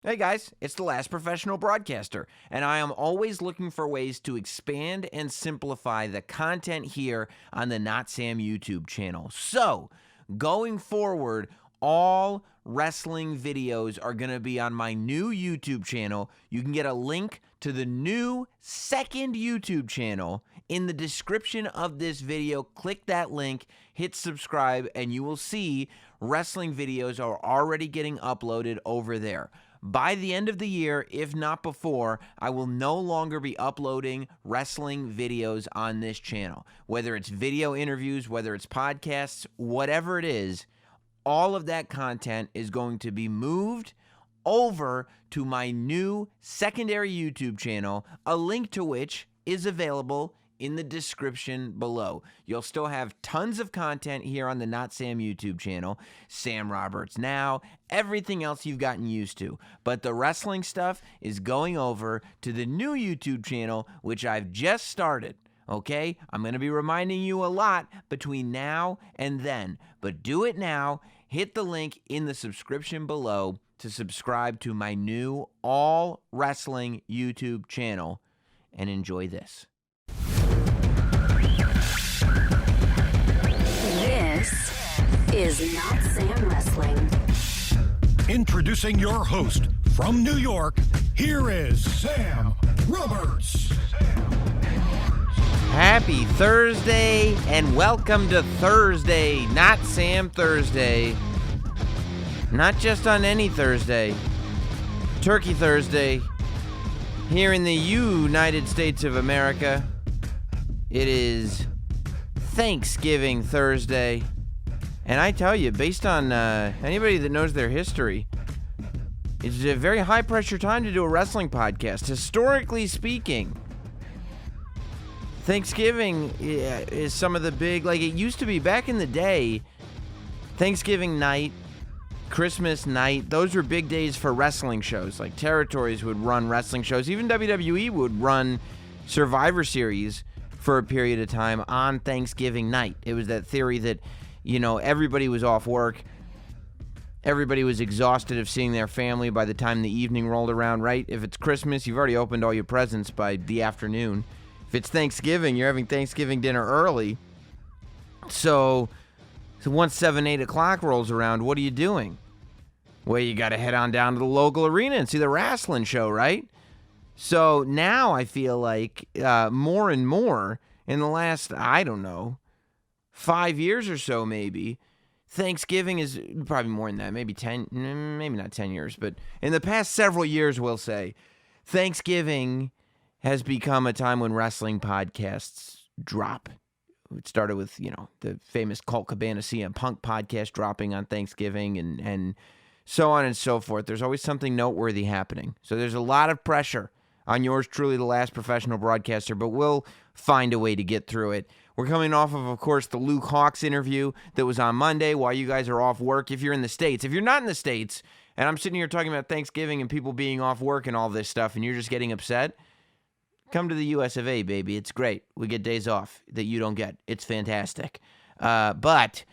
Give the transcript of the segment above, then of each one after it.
Hey guys, it's the last professional broadcaster, and I am always looking for ways to expand and simplify the content here on the NOTSAM YouTube channel. So, going forward, all wrestling videos are going to be on my new YouTube channel. You can get a link to the new second YouTube channel in the description of this video. Click that link, hit subscribe, and you will see wrestling videos are already getting uploaded over there. By the end of the year, if not before, I will no longer be uploading wrestling videos on this channel. Whether it's video interviews, whether it's podcasts, whatever it is, all of that content is going to be moved over to my new secondary YouTube channel, a link to which is available in the description below. You'll still have tons of content here on the NOTSAM YouTube channel, Sam Roberts Now, everything else you've gotten used to. But the wrestling stuff is going over to the new YouTube channel, which I've just started. Okay? I'm going to be reminding you a lot between now and then. But do it now. Hit the link in the subscription below to subscribe to my new all wrestling YouTube channel and enjoy this. This is Not Sam Wrestling. Introducing your host from New York, here is Sam Roberts. Happy Thursday and welcome to Thursday, Not Sam Thursday. Not just on any Thursday, Turkey Thursday. Here in the United States of America, it is Thanksgiving Thursday. And I tell you, based on anybody that knows their history, it's a very high pressure time to do a wrestling podcast. Historically speaking, Thanksgiving is some of the big, like it used to be back in the day, Thanksgiving night, Christmas night, those were big days for wrestling shows. Like territories would run wrestling shows. Even WWE would run Survivor Series for a period of time on Thanksgiving night. It was that theory that, you know, everybody was off work. Everybody was exhausted of seeing their family by the time the evening rolled around, right? If it's Christmas, you've already opened all your presents by the afternoon. If it's Thanksgiving, you're having Thanksgiving dinner early. So once 7, 8 o'clock rolls around, what are you doing? Well, you got to head on down to the local arena and see the wrestling show, right? So now I feel like more and more in the last, I don't know, 5 years or so maybe, Thanksgiving is probably more than that, maybe 10, maybe not 10 years, but in the past several years, we'll say, Thanksgiving has become a time when wrestling podcasts drop. It started with, you know, the famous Colt Cabana CM Punk podcast dropping on Thanksgiving and so on and so forth. There's always something noteworthy happening. So there's a lot of pressure on yours truly, the last professional broadcaster, but we'll find a way to get through it. We're coming off of course, the Luke Hawx interview that was on Monday while you guys are off work. If you're in the States, if you're not in the States, and I'm sitting here talking about Thanksgiving and people being off work and all this stuff, and you're just getting upset, come to the US of A, baby. It's great. We get days off that you don't get. It's fantastic. But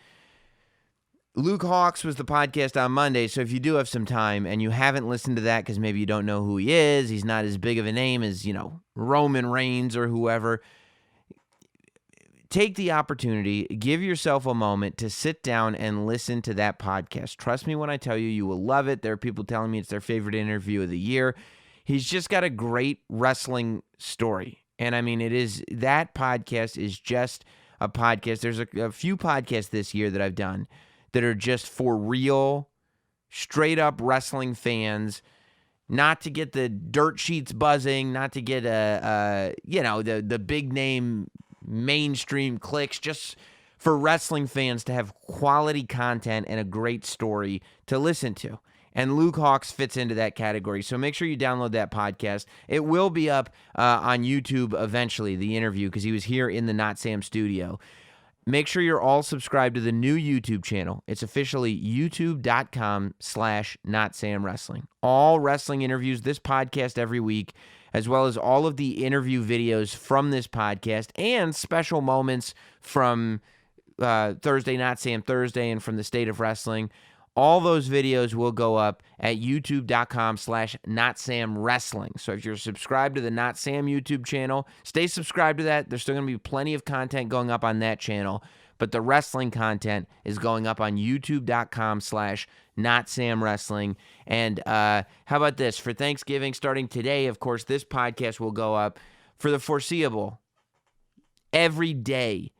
Luke Hawx was the podcast on Monday, so if you do have some time and you haven't listened to that because maybe you don't know who he is, he's not as big of a name as, you know, Roman Reigns or whoever, take the opportunity, give yourself a moment to sit down and listen to that podcast. Trust me when I tell you, you will love it. There are people telling me it's their favorite interview of the year. He's just got a great wrestling story. And I mean, that podcast is just a podcast. There's a few podcasts this year that I've done that are just for real, straight up wrestling fans, not to get the dirt sheets buzzing, not to get the big name mainstream clicks, just for wrestling fans to have quality content and a great story to listen to. And Luke Hawx fits into that category. So make sure you download that podcast. It will be up on YouTube eventually, the interview, because he was here in the Not Sam studio. Make sure you're all subscribed to the new YouTube channel. It's officially youtube.com/NotSamWrestling. All wrestling interviews, this podcast every week, as well as all of the interview videos from this podcast and special moments from Thursday, Not Sam Thursday, and from the State of Wrestling. All those videos will go up at youtube.com/NotSamWrestling. So if you're subscribed to the Not Sam YouTube channel, stay subscribed to that. There's still going to be plenty of content going up on that channel. But the wrestling content is going up on youtube.com/NotSamWrestling. And how about this? For Thanksgiving, starting today, of course, this podcast will go up for the foreseeable. Every day,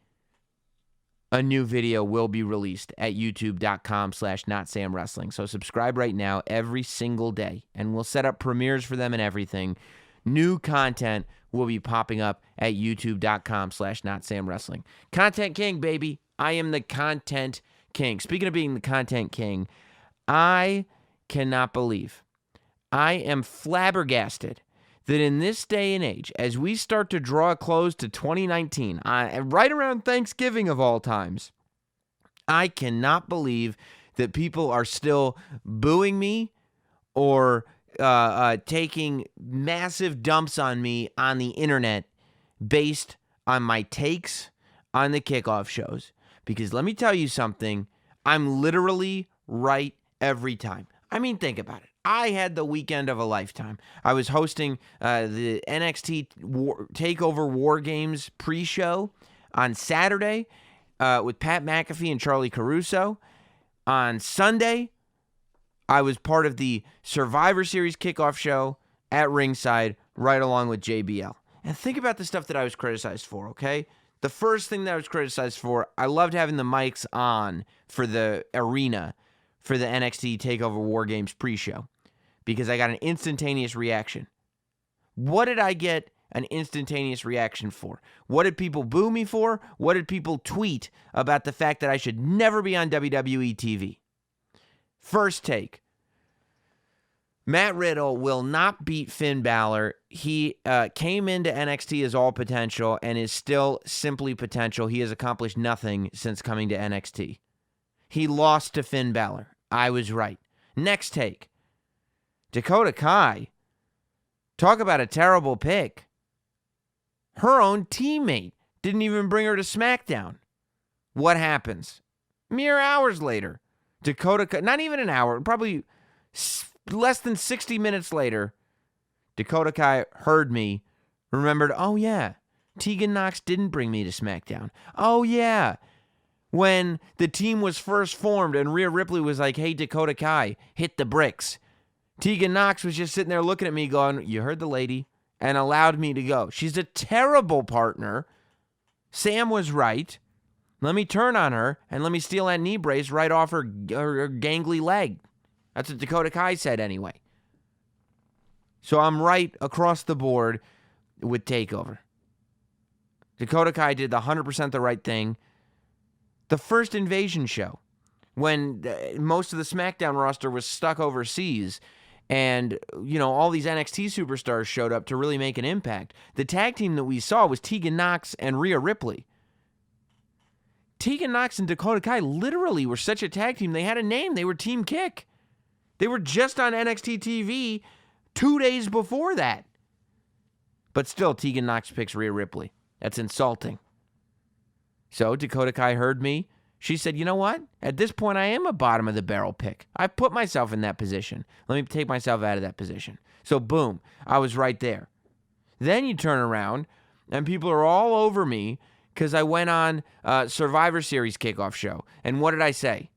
a new video will be released at youtube.com/NotSamWrestling. So subscribe right now every single day, and we'll set up premieres for them and everything. New content will be popping up at youtube.com/NotSamWrestling. Content King, baby. I am the Content King. Speaking of being the Content King, I cannot believe, I am flabbergasted that in this day and age, as we start to draw a close to 2019, right around Thanksgiving of all times, I cannot believe that people are still booing me or taking massive dumps on me on the internet based on my takes on the kickoff shows. Because let me tell you something, I'm literally right every time. I mean, think about it. I had the weekend of a lifetime. I was hosting the NXT TakeOver War Games pre-show on Saturday with Pat McAfee and Charlie Caruso. On Sunday, I was part of the Survivor Series kickoff show at ringside right along with JBL. And think about the stuff that I was criticized for, okay? The first thing that I was criticized for, I loved having the mics on for the arena for the NXT TakeOver War Games pre-show because I got an instantaneous reaction. What did I get an instantaneous reaction for? What did people boo me for? What did people tweet about the fact that I should never be on WWE TV? First take. Matt Riddle will not beat Finn Balor. He came into NXT as all potential and is still simply potential. He has accomplished nothing since coming to NXT. He lost to Finn Balor. I was right. Next take. Dakota Kai. Talk about a terrible pick. Her own teammate didn't even bring her to SmackDown. What happens? Mere hours later, Dakota Kai, not even an hour, probably less than 60 minutes later, Dakota Kai heard me, remembered, oh yeah, Tegan Nox didn't bring me to SmackDown. Oh yeah, when the team was first formed and Rhea Ripley was like, hey, Dakota Kai, hit the bricks. Tegan Nox was just sitting there looking at me going, you heard the lady, and allowed me to go. She's a terrible partner. Sam was right. Let me turn on her and let me steal that knee brace right off her gangly leg. That's what Dakota Kai said anyway. So I'm right across the board with TakeOver. Dakota Kai did the 100% the right thing. The first Invasion show, when most of the SmackDown roster was stuck overseas and, you know, all these NXT superstars showed up to really make an impact. The tag team that we saw was Tegan Nox and Rhea Ripley. Tegan Nox and Dakota Kai literally were such a tag team. They had a name. They were Team Kick. They were just on NXT TV 2 days before that. But still, Tegan Nox picks Rhea Ripley. That's insulting. So Dakota Kai heard me. She said, you know what? At this point, I am a bottom of the barrel pick. I put myself in that position. Let me take myself out of that position. So boom, I was right there. Then you turn around and people are all over me because I went on Survivor Series kickoff show. And what did I say?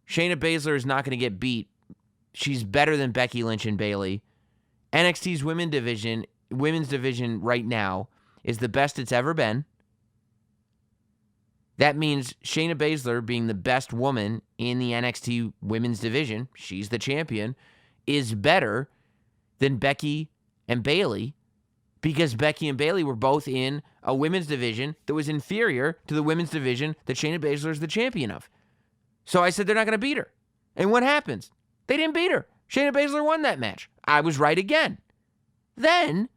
Shayna Baszler is not going to get beat. She's better than Becky Lynch and Bayley. NXT's women's division right now is the best it's ever been. That means Shayna Baszler, being the best woman in the NXT women's division, she's the champion, is better than Becky and Bayley because Becky and Bayley were both in a women's division that was inferior to the women's division that Shayna Baszler is the champion of. So I said they're not going to beat her. And what happens? They didn't beat her. Shayna Baszler won that match. I was right again. Then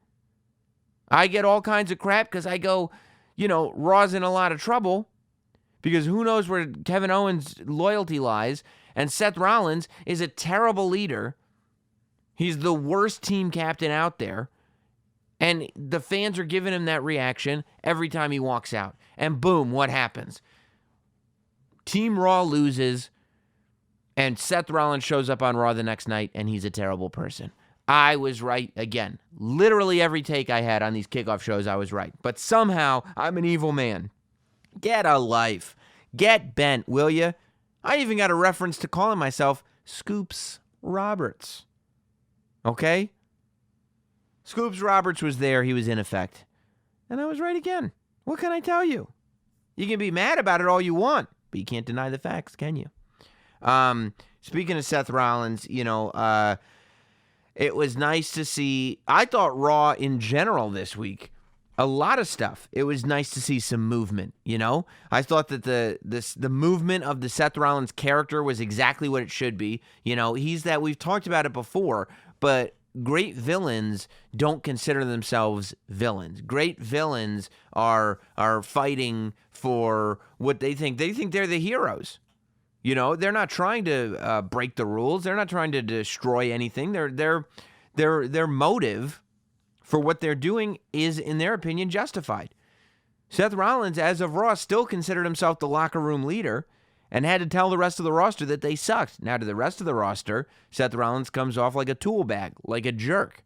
I get all kinds of crap because I go, you know, Raw's in a lot of trouble because who knows where Kevin Owens' loyalty lies, and Seth Rollins is a terrible leader. He's the worst team captain out there, and the fans are giving him that reaction every time he walks out. And boom, what happens? Team Raw loses. And Seth Rollins shows up on Raw the next night, and he's a terrible person. I was right again. Literally every take I had on these kickoff shows, I was right. But somehow, I'm an evil man. Get a life. Get bent, will you? I even got a reference to calling myself Scoops Roberts. Okay? Scoops Roberts was there. He was in effect. And I was right again. What can I tell you? You can be mad about it all you want, but you can't deny the facts, can you? Speaking of Seth Rollins, it was nice to see. I thought Raw in general this week, a lot of stuff. It was nice to see some movement, I thought that the movement of the Seth Rollins character was exactly what it should be. We've talked about it before, but great villains don't consider themselves villains. Great villains are fighting for what they think. They think they're the heroes. They're not trying to break the rules. They're not trying to destroy anything. Their motive for what they're doing is, in their opinion, justified. Seth Rollins, as of Raw, still considered himself the locker room leader and had to tell the rest of the roster that they sucked. Now, to the rest of the roster, Seth Rollins comes off like a tool bag, like a jerk.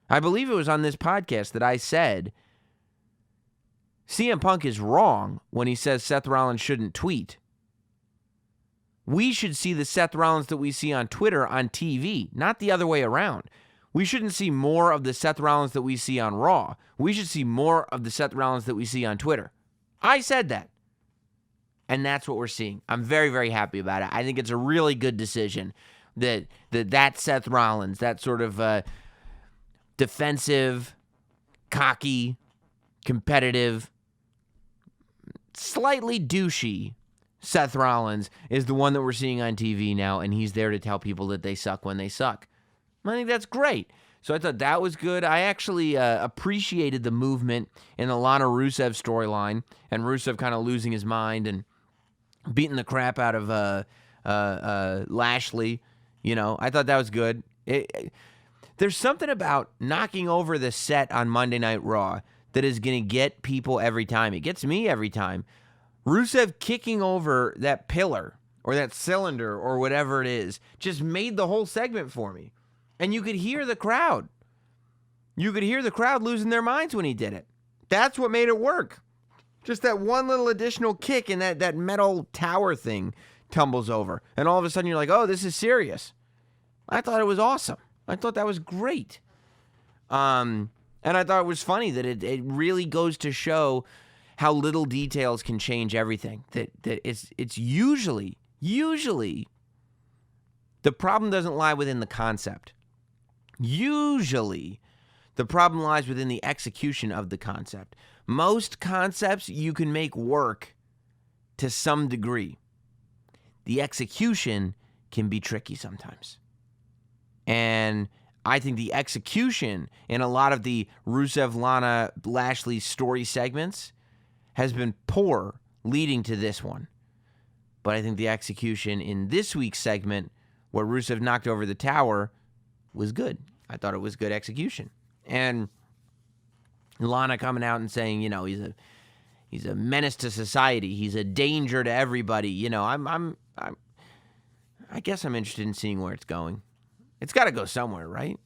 I believe it was on this podcast that I said CM Punk is wrong when he says Seth Rollins shouldn't tweet. We should see the Seth Rollins that we see on Twitter on TV, not the other way around. We shouldn't see more of the Seth Rollins that we see on Raw. We should see more of the Seth Rollins that we see on Twitter. I said that. And that's what we're seeing. I'm very, very happy about it. I think it's a really good decision that Seth Rollins, that sort of defensive, cocky, competitive, slightly douchey Seth Rollins is the one that we're seeing on TV now, and he's there to tell people that they suck when they suck. I think that's great. So I thought that was good. I actually appreciated the movement in the Lana Rusev storyline, and Rusev kind of losing his mind and beating the crap out of Lashley. I thought that was good. There's something about knocking over the set on Monday Night Raw that is going to get people every time. It gets me every time. Rusev kicking over that pillar or that cylinder or whatever it is just made the whole segment for me. And you could hear the crowd. You could hear the crowd losing their minds when he did it. That's what made it work. Just that one little additional kick and that metal tower thing tumbles over. And all of a sudden you're like, oh, this is serious. I thought it was awesome. I thought that was great. And I thought it was funny that it really goes to show how little details can change everything. That it's usually the problem doesn't lie within the concept. Usually the problem lies within the execution of the concept. Most concepts you can make work to some degree. The execution can be tricky sometimes. And I think the execution in a lot of the Rusev, Lana, Lashley story segments has been poor leading to this one. But I think the execution in this week's segment where Rusev knocked over the tower was good. I thought it was good execution. And Lana coming out and saying, he's a menace to society. He's a danger to everybody. I guess I'm interested in seeing where it's going. It's got to go somewhere, right?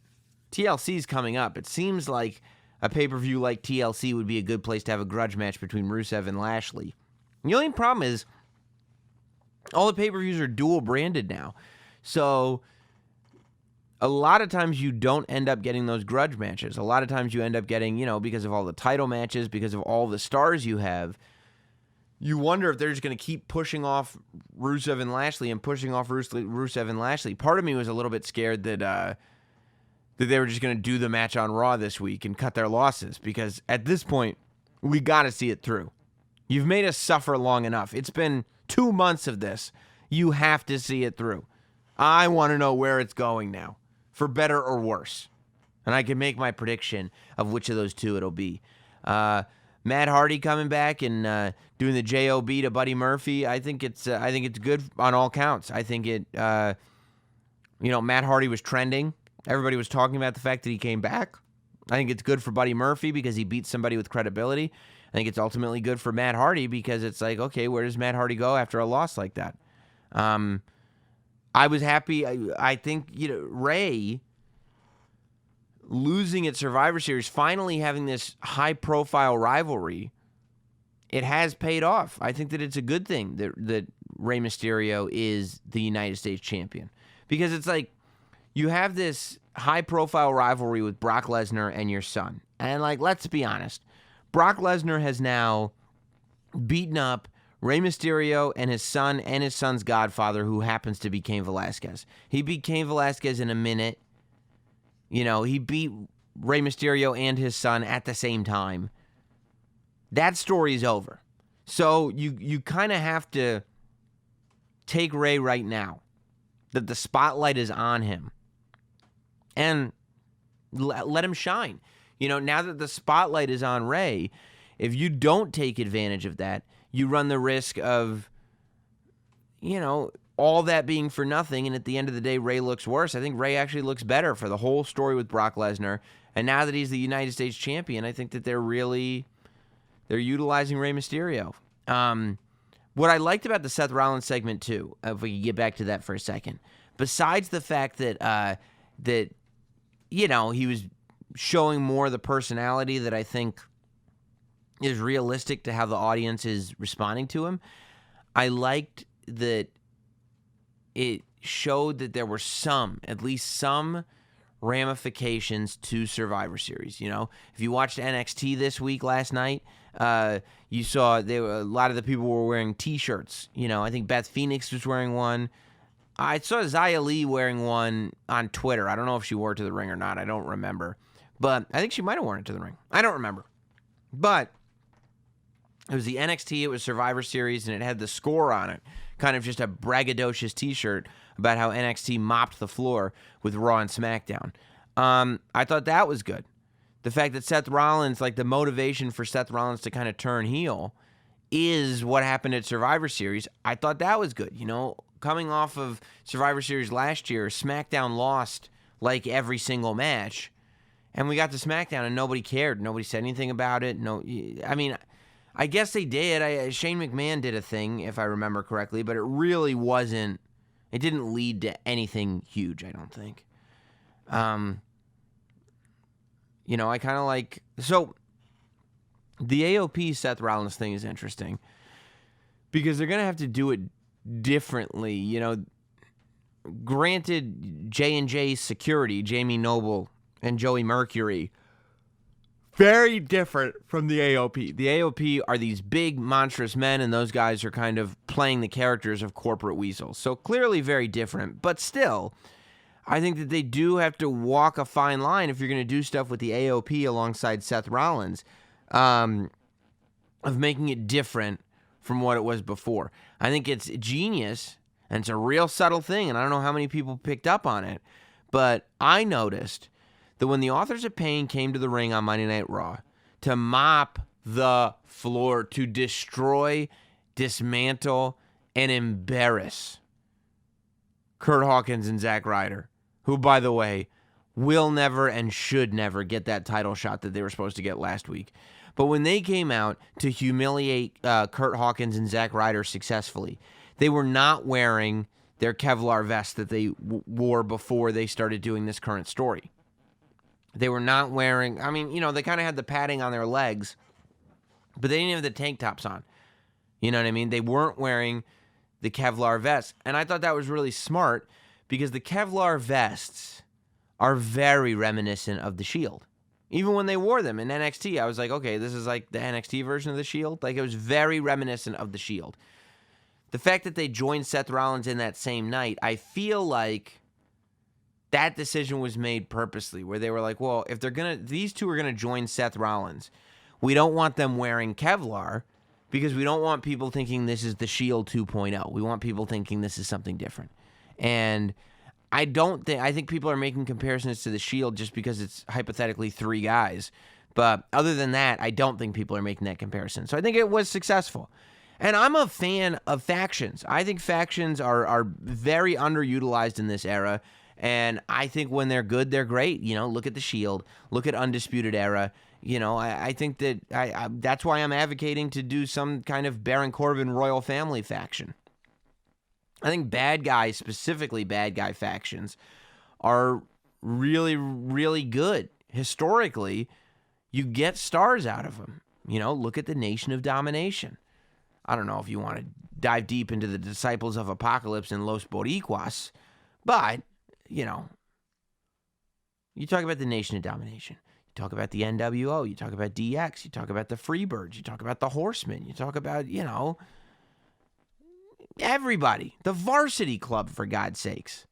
TLC's coming up. It seems like a pay-per-view like TLC would be a good place to have a grudge match between Rusev and Lashley. The only problem is all the pay-per-views are dual branded now. So a lot of times you don't end up getting those grudge matches. A lot of times you end up getting, because of all the title matches, because of all the stars you have, you wonder if they're just going to keep pushing off Rusev and Lashley and pushing off Rusev and Lashley. Part of me was a little bit scared that they were just going to do the match on Raw this week and cut their losses, because at this point, we got to see it through. You've made us suffer long enough. It's been 2 months of this. You have to see it through. I want to know where it's going now, for better or worse. And I can make my prediction of which of those two it'll be. Matt Hardy coming back and doing the JOB to Buddy Murphy. I think it's good on all counts. I think Matt Hardy was trending. Everybody was talking about the fact that he came back. I think it's good for Buddy Murphy because he beat somebody with credibility. I think it's ultimately good for Matt Hardy because it's like, okay, where does Matt Hardy go after a loss like that? I was happy. I think, Ray losing at Survivor Series, finally having this high-profile rivalry, it has paid off. I think that it's a good thing that Rey Mysterio is the United States champion. Because it's like, you have this high-profile rivalry with Brock Lesnar and your son. And, let's be honest. Brock Lesnar has now beaten up Rey Mysterio and his son's godfather, who happens to be Cain Velasquez. He beat Cain Velasquez in a minute. He beat Rey Mysterio and his son at the same time. That story's over. So you kind of have to take Rey right now, that the spotlight is on him, and let him shine. Now that the spotlight is on Rey, if you don't take advantage of that, you run the risk of, all that being for nothing, and at the end of the day, Rey looks worse. I think Rey actually looks better for the whole story with Brock Lesnar, and now that he's the United States champion, I think that they're utilizing Rey Mysterio. What I liked about the Seth Rollins segment, too, if we could get back to that for a second, besides the fact that he was showing more of the personality that I think is realistic to how the audience is responding to him, I liked that it showed that there were at least some ramifications to Survivor Series. If you watched NXT this week last night, you saw a lot of the people were wearing T-shirts. I think Beth Phoenix was wearing one. I saw Xia Li wearing one on Twitter. I don't know if she wore it to the ring or not. I don't remember. But I think she might have worn it to the ring. I don't remember. But it was the NXT, it was Survivor Series, and it had the score on it. Kind of just a braggadocious T-shirt about how NXT mopped the floor with Raw and SmackDown. I thought that was good. The fact that Seth Rollins, the motivation for Seth Rollins to kind of turn heel is what happened at Survivor Series. I thought that was good. Coming off of Survivor Series last year, SmackDown lost every single match. And we got to SmackDown and nobody cared. Nobody said anything about it. I guess they did. Shane McMahon did a thing, if I remember correctly, but it really wasn't. It didn't lead to anything huge, I don't think. I kind of so the AOP Seth Rollins thing is interesting because they're going to have to do it differently. Granted, J&J's security, Jamie Noble and Joey Mercury, very different from the AOP. The AOP are these big, monstrous men, and those guys are kind of playing the characters of corporate weasels. So clearly very different. But still, I think that they do have to walk a fine line if you're going to do stuff with the AOP alongside Seth Rollins, of making it different from what it was before. I think it's genius, and it's a real subtle thing, and I don't know how many people picked up on it, but I noticed that when the Authors of Pain came to the ring on Monday Night Raw to mop the floor, to destroy, dismantle, and embarrass Kurt Hawkins and Zack Ryder, who, by the way, will never and should never get that title shot that they were supposed to get last week. But when they came out to humiliate Kurt Hawkins and Zack Ryder successfully, they were not wearing their Kevlar vests that they wore before they started doing this current story. They were not wearing, they kind of had the padding on their legs, but they didn't have the tank tops on. You know what I mean? They weren't wearing the Kevlar vests. And I thought that was really smart because the Kevlar vests are very reminiscent of the Shield. Even when they wore them in NXT, I was like, okay, this is the NXT version of the Shield. It was very reminiscent of the Shield. The fact that they joined Seth Rollins in that same night, I feel like that decision was made purposely, where they were like, well, if these two are gonna join Seth Rollins, we don't want them wearing Kevlar because we don't want people thinking this is the Shield 2.0. We want people thinking this is something different. And I think people are making comparisons to the Shield just because it's hypothetically three guys. But other than that, I don't think people are making that comparison. So I think it was successful. And I'm a fan of factions. I think factions are very underutilized in this era. And I think when they're good, they're great. Look at the Shield. Look at Undisputed Era. I think that that's why I'm advocating to do some kind of Baron Corbin royal family faction. I think bad guys, specifically bad guy factions, are really, really good. Historically, you get stars out of them. Look at the Nation of Domination. I don't know if you want to dive deep into the Disciples of Apocalypse and Los Boricuas, but, you talk about the Nation of Domination. You talk about the NWO. You talk about DX. You talk about the Freebirds. You talk about the Horsemen. You talk about, everybody. The Varsity Club, for God's sakes.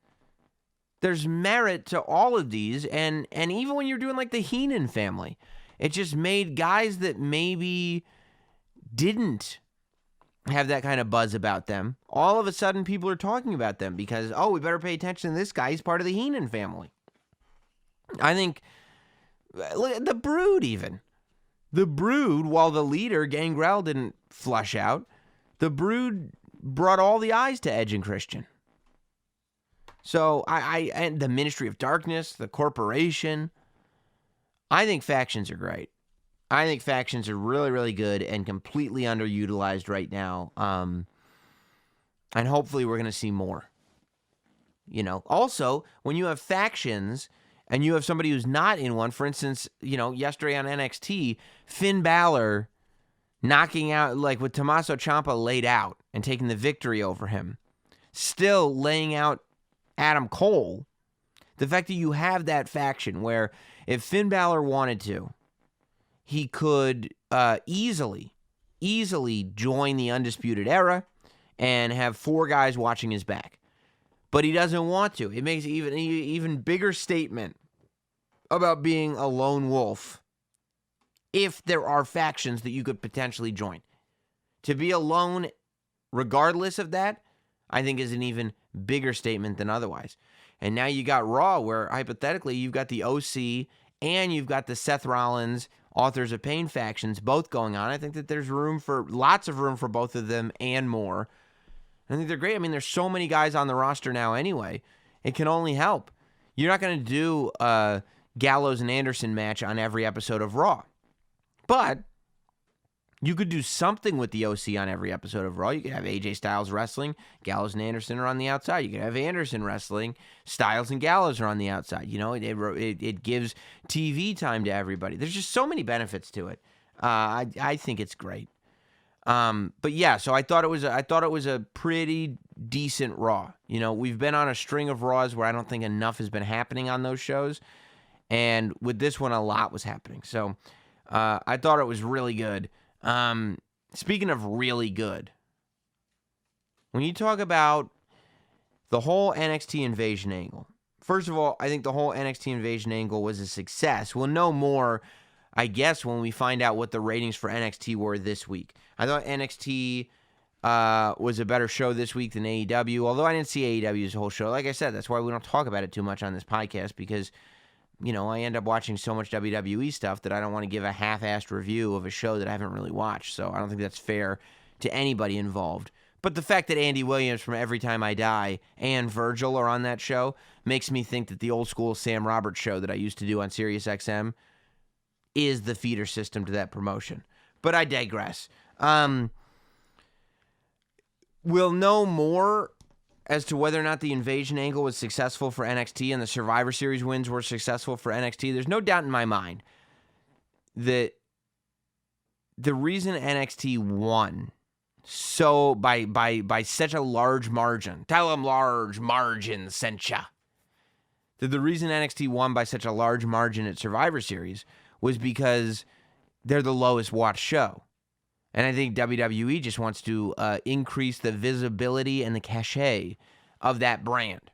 There's merit to all of these, and even when you're doing like the Heenan family, it just made guys that maybe didn't have that kind of buzz about them. All of a sudden, people are talking about them because, we better pay attention to this guy. He's part of the Heenan family. I think, look at the Brood even. The Brood, while the leader, Gangrel, didn't flush out, the Brood brought all the eyes to Edge and Christian. So, and the Ministry of Darkness, the Corporation, I think factions are great. I think factions are really, really good and completely underutilized right now. And hopefully we're going to see more. Also, when you have factions and you have somebody who's not in one, for instance, yesterday on NXT, Finn Balor knocking out, like with Tommaso Ciampa laid out and taking the victory over him, still laying out Adam Cole. The fact that you have that faction where if Finn Balor wanted to, he could easily join the Undisputed Era and have 4 guys watching his back. But he doesn't want to. It makes even bigger statement about being a lone wolf if there are factions that you could potentially join. To be alone, regardless of that, I think is an even bigger statement than otherwise. And now you got Raw, where hypothetically you've got the OC and you've got the Seth Rollins, Authors of Pain factions both going on. I think that there's lots of room for both of them and more. I think they're great. I mean, there's so many guys on the roster now anyway. It can only help. You're not going to do a Gallows and Anderson match on every episode of Raw. But you could do something with the OC on every episode of Raw. You could have AJ Styles wrestling. Gallows and Anderson are on the outside. You could have Anderson wrestling. Styles and Gallows are on the outside. It gives TV time to everybody. There's just so many benefits to it. I think it's great. But yeah, so I thought it was a pretty decent Raw. We've been on a string of Raws where I don't think enough has been happening on those shows, and with this one, a lot was happening. So I thought it was really good. Speaking of really good, when you talk about the whole NXT Invasion angle, first of all, I think the whole NXT Invasion angle was a success. We'll know more, I guess, when we find out what the ratings for NXT were this week. I thought NXT was a better show this week than AEW, although I didn't see AEW's whole show. Like I said, that's why we don't talk about it too much on this podcast, because I end up watching so much WWE stuff that I don't want to give a half-assed review of a show that I haven't really watched. So I don't think that's fair to anybody involved. But the fact that Andy Williams from Every Time I Die and Virgil are on that show makes me think that the old school Sam Roberts show that I used to do on SiriusXM is the feeder system to that promotion. But I digress. We'll know more as to whether or not the Invasion angle was successful for NXT and the Survivor Series wins were successful for NXT. There's no doubt in my mind that the reason NXT won so by such a large margin, tell them large margin sent ya, that the reason NXT won by such a large margin at Survivor Series was because they're the lowest watched show. And I think WWE just wants to increase the visibility and the cachet of that brand,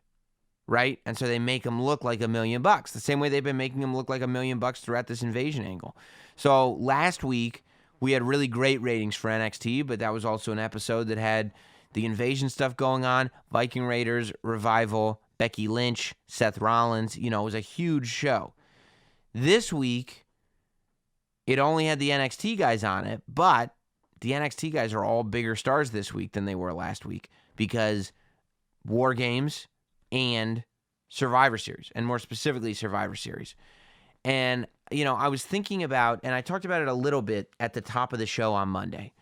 right? And so they make them look like $1 million, the same way they've been making them look like $1 million throughout this Invasion angle. So last week, we had really great ratings for NXT, but that was also an episode that had the Invasion stuff going on, Viking Raiders, Revival, Becky Lynch, Seth Rollins. It was a huge show. This week, it only had the NXT guys on it, but the NXT guys are all bigger stars this week than they were last week because War Games and Survivor Series, and more specifically Survivor Series. And, I was thinking about, and I talked about it a little bit at the top of the show on Monday,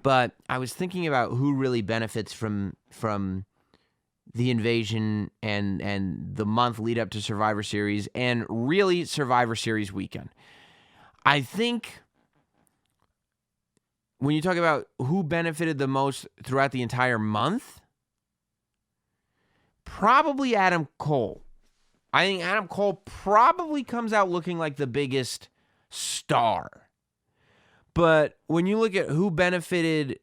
but I was thinking about who really benefits from the Invasion and the month lead up to Survivor Series and really Survivor Series weekend. I think when you talk about who benefited the most throughout the entire month, probably Adam Cole. I think Adam Cole probably comes out looking like the biggest star. But when you look at who benefited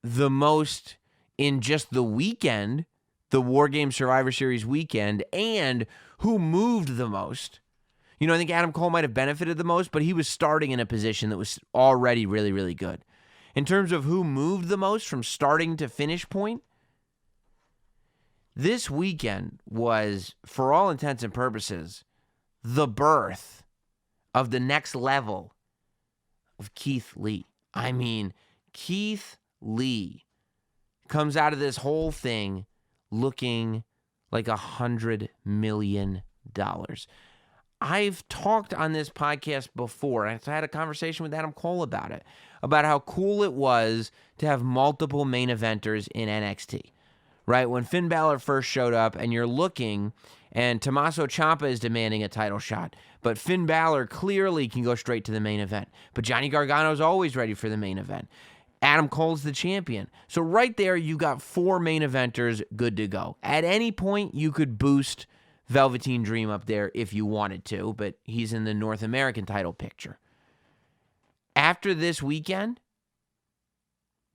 the most in just the weekend, the War Games Survivor Series weekend, and who moved the most, I think Adam Cole might have benefited the most, but he was starting in a position that was already really, really good. In terms of who moved the most from starting to finish point, this weekend was, for all intents and purposes, the birth of the next level of Keith Lee. I mean, Keith Lee comes out of this whole thing looking like $100 million. I've talked on this podcast before, and I had a conversation with Adam Cole about it, about how cool it was to have multiple main eventers in NXT, right? When Finn Balor first showed up and you're looking, and Tommaso Ciampa is demanding a title shot, but Finn Balor clearly can go straight to the main event. But Johnny Gargano's always ready for the main event. Adam Cole's the champion. So right there, you got 4 main eventers good to go. At any point, you could boost Velveteen Dream up there if you wanted to, but he's in the North American title picture. After this weekend,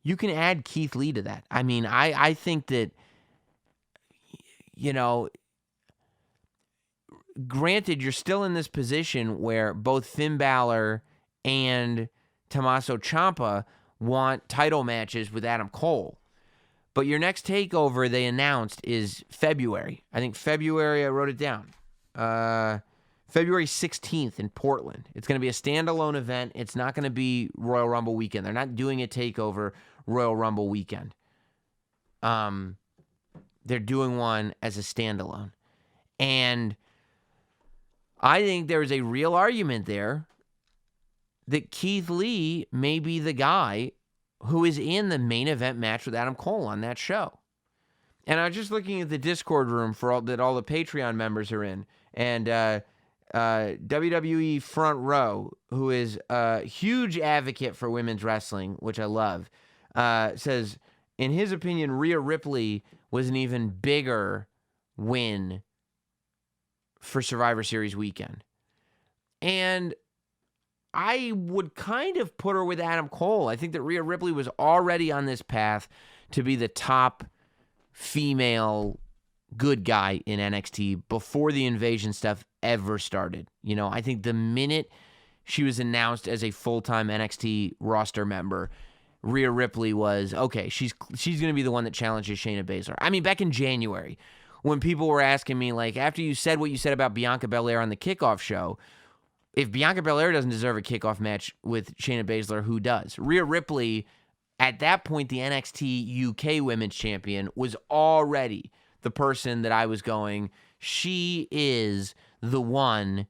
you can add Keith Lee to that. I mean, I think that, granted, you're still in this position where both Finn Balor and Tommaso Ciampa want title matches with Adam Cole. But your next takeover, they announced, is February. I think February, I wrote it down. February 16th in Portland. It's going to be a standalone event. It's not going to be Royal Rumble weekend. They're not doing a takeover Royal Rumble weekend. They're doing one as a standalone. And I think there's a real argument there that Keith Lee may be the guy who is in the main event match with Adam Cole on that show. And I was just looking at the Discord room for all the Patreon members are in. And WWE Front Row, who is a huge advocate for women's wrestling, which I love, says, in his opinion, Rhea Ripley was an even bigger win for Survivor Series weekend. And I would kind of put her with Adam Cole. I think that Rhea Ripley was already on this path to be the top female good guy in NXT before the Invasion stuff ever started. I think the minute she was announced as a full-time NXT roster member, Rhea Ripley was, okay, she's going to be the one that challenges Shayna Baszler. I mean, back in January, when people were asking me, like, after you said what you said about Bianca Belair on the kickoff show, if Bianca Belair doesn't deserve a kickoff match with Shayna Baszler, who does? Rhea Ripley, at that point, the NXT UK Women's Champion, was already the person that I was going, she is the one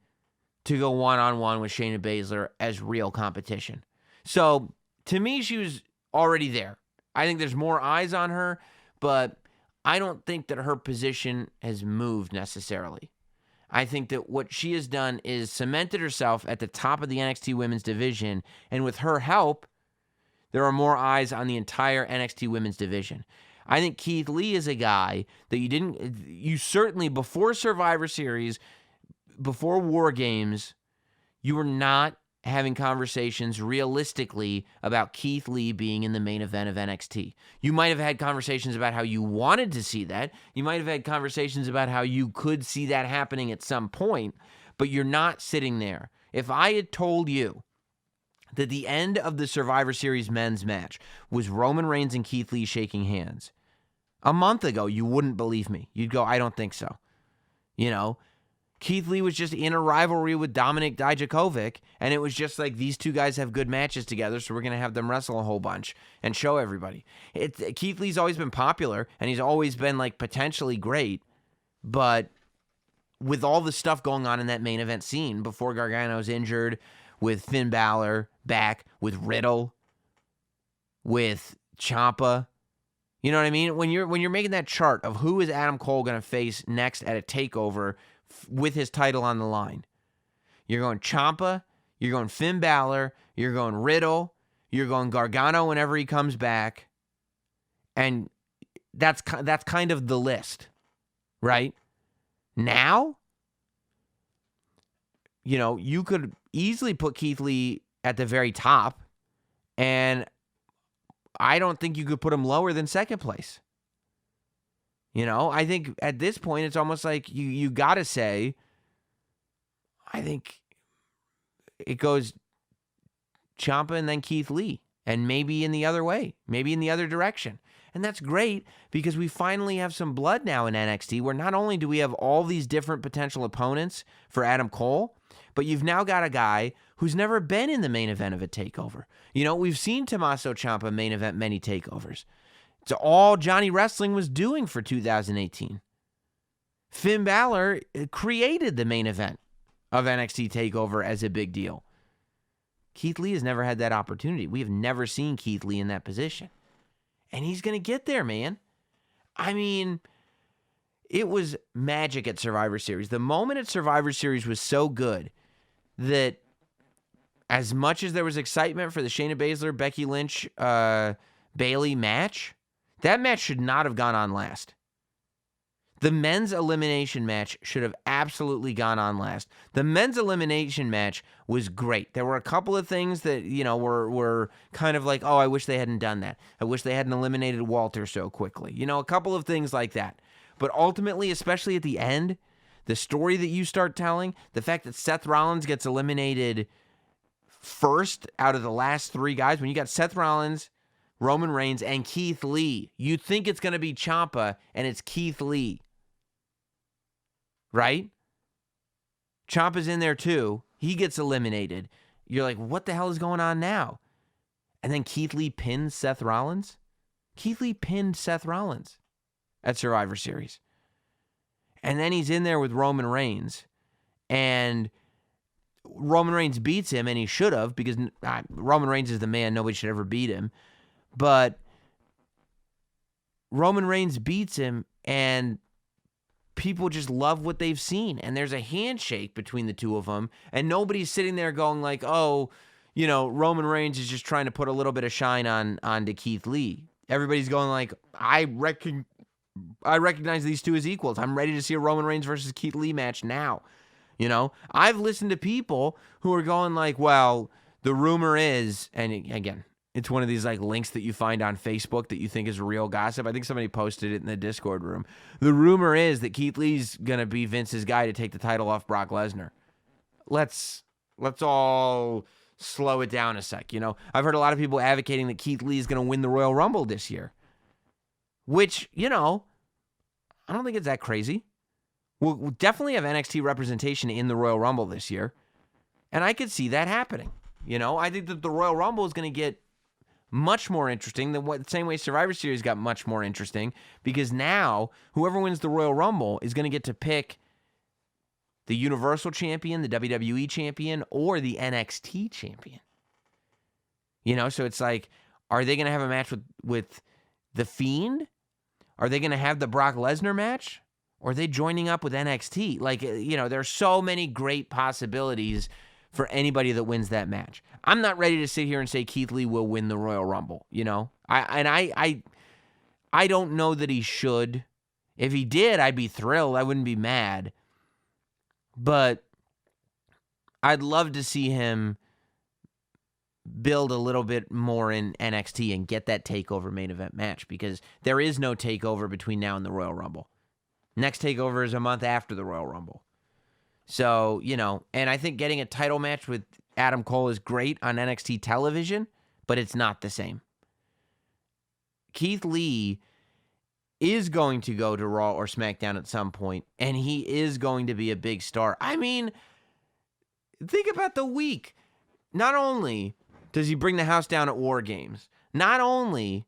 to go one-on-one with Shayna Baszler as real competition. So, to me, she was already there. I think there's more eyes on her, but I don't think that her position has moved necessarily. I think that what she has done is cemented herself at the top of the NXT women's division, and with her help, there are more eyes on the entire NXT women's division. I think Keith Lee is a guy that you certainly, before Survivor Series, before War Games, you were not having conversations realistically about Keith Lee being in the main event of NXT. You might have had conversations about how you wanted to see that. You might have had conversations about how you could see that happening at some point, but you're not sitting there. If I had told you that the end of the Survivor Series men's match was Roman Reigns and Keith Lee shaking hands, a month ago, you wouldn't believe me. You'd go, I don't think so. Keith Lee was just in a rivalry with Dominik Dijakovic, and it was just like, these two guys have good matches together, so we're going to have them wrestle a whole bunch and show everybody. Keith Lee's always been popular, and he's always been, like, potentially great, but with all the stuff going on in that main event scene, before Gargano's injured, with Finn Balor back, with Riddle, with Ciampa, You know what I mean? When you're making that chart of who is Adam Cole going to face next at a takeover with his title on the line, you're going Ciampa, you're going Finn Balor, you're going Riddle, you're going Gargano whenever he comes back, and that's kind of the list, right? Now, you could easily put Keith Lee at the very top, and I don't think you could put him lower than second place. I think at this point, it's almost like you got to say, I think it goes Ciampa and then Keith Lee, and maybe in the other way, maybe in the other direction. And that's great because we finally have some blood now in NXT where not only do we have all these different potential opponents for Adam Cole, but you've now got a guy who's never been in the main event of a takeover. We've seen Tommaso Ciampa main event many takeovers. It's all Johnny Wrestling was doing for 2018. Finn Balor created the main event of NXT TakeOver as a big deal. Keith Lee has never had that opportunity. We have never seen Keith Lee in that position. And he's going to get there, man. I mean, it was magic at Survivor Series. The moment at Survivor Series was so good that as much as there was excitement for the Shayna Baszler, Becky Lynch, Bayley match, that match should not have gone on last. The men's elimination match should have absolutely gone on last. The men's elimination match was great. There were a couple of things that, were kind of like, oh, I wish they hadn't done that. I wish they hadn't eliminated Walter so quickly. A couple of things like that. But ultimately, especially at the end, the story that you start telling, the fact that Seth Rollins gets eliminated first out of the last three guys, when you got Seth Rollins, Roman Reigns, and Keith Lee, you think it's going to be Ciampa, and it's Keith Lee. Right? Ciampa's in there too. He gets eliminated. You're like, what the hell is going on now? And then Keith Lee pins Seth Rollins? Keith Lee pinned Seth Rollins at Survivor Series. And then he's in there with Roman Reigns. And Roman Reigns beats him, and he should have, because Roman Reigns is the man. Nobody should ever beat him. But Roman Reigns beats him, and people just love what they've seen. And there's a handshake between the two of them, and nobody's sitting there going like, oh, Roman Reigns is just trying to put a little bit of shine onto Keith Lee. Everybody's going like, I recognize these two as equals. I'm ready to see a Roman Reigns versus Keith Lee match now. I've listened to people who are going like, well, the rumor is, and again, it's one of these like links that you find on Facebook that you think is real gossip. I think somebody posted it in the Discord room. The rumor is that Keith Lee's going to be Vince's guy to take the title off Brock Lesnar. Let's all slow it down a sec. I've heard a lot of people advocating that Keith Lee is going to win the Royal Rumble this year, which, I don't think it's that crazy. We'll definitely have NXT representation in the Royal Rumble this year, and I could see that happening. I think that the Royal Rumble is going to get much more interesting than the same way Survivor Series got much more interesting, because now whoever wins the Royal Rumble is going to get to pick the Universal Champion, the WWE Champion, or the NXT Champion. So it's like, are they going to have a match with The Fiend? Are they going to have the Brock Lesnar match? Or are they joining up with NXT? Like, there's so many great possibilities for anybody that wins that match. I'm not ready to sit here and say Keith Lee will win the Royal Rumble, I don't know that he should. If he did, I'd be thrilled. I wouldn't be mad. But I'd love to see him build a little bit more in NXT and get that TakeOver main event match, because there is no TakeOver between now and the Royal Rumble. Next TakeOver is a month after the Royal Rumble. So, and I think getting a title match with Adam Cole is great on NXT television, but it's not the same. Keith Lee is going to go to Raw or SmackDown at some point, and he is going to be a big star. I mean, think about the week. Not only does he bring the house down at War Games, not only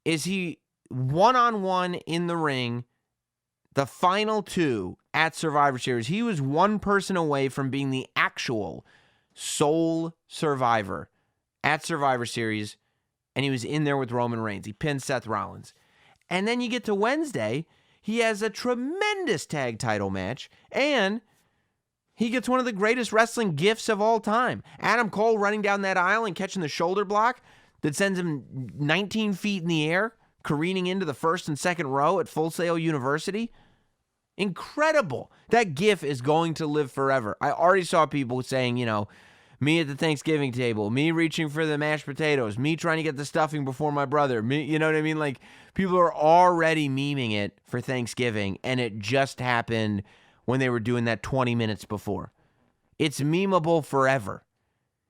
is he one-on-one in the ring, the final two at Survivor Series, he was one person away from being the actual sole survivor at Survivor Series and he was in there with Roman Reigns. He pinned Seth Rollins. And then you get to Wednesday, he has a tremendous tag title match, and he gets one of the greatest wrestling gifts of all time. Adam Cole running down that aisle and catching the shoulder block that sends him 19 feet in the air, careening into the first and second row at Full Sail University. Incredible. That gif is going to live forever. I already saw people saying, me at the Thanksgiving table, me reaching for the mashed potatoes, me trying to get the stuffing before my brother, me, you know what I mean? Like, people are already memeing it for Thanksgiving, and it just happened when they were doing that 20 minutes before. It's memeable forever.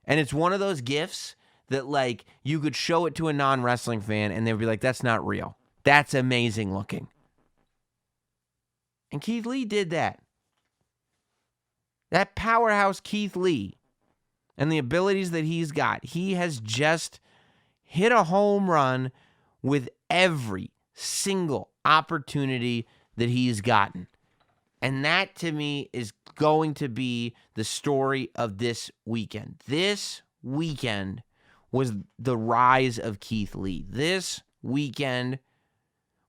And it's one of those gifs that, like, you could show it to a non-wrestling fan, and they'd be like, that's not real. That's amazing looking. And Keith Lee did that. That powerhouse Keith Lee and the abilities that he's got, he has just hit a home run with every single opportunity that he's gotten. And that, to me, is going to be the story of this weekend. This weekend was the rise of Keith Lee. This weekend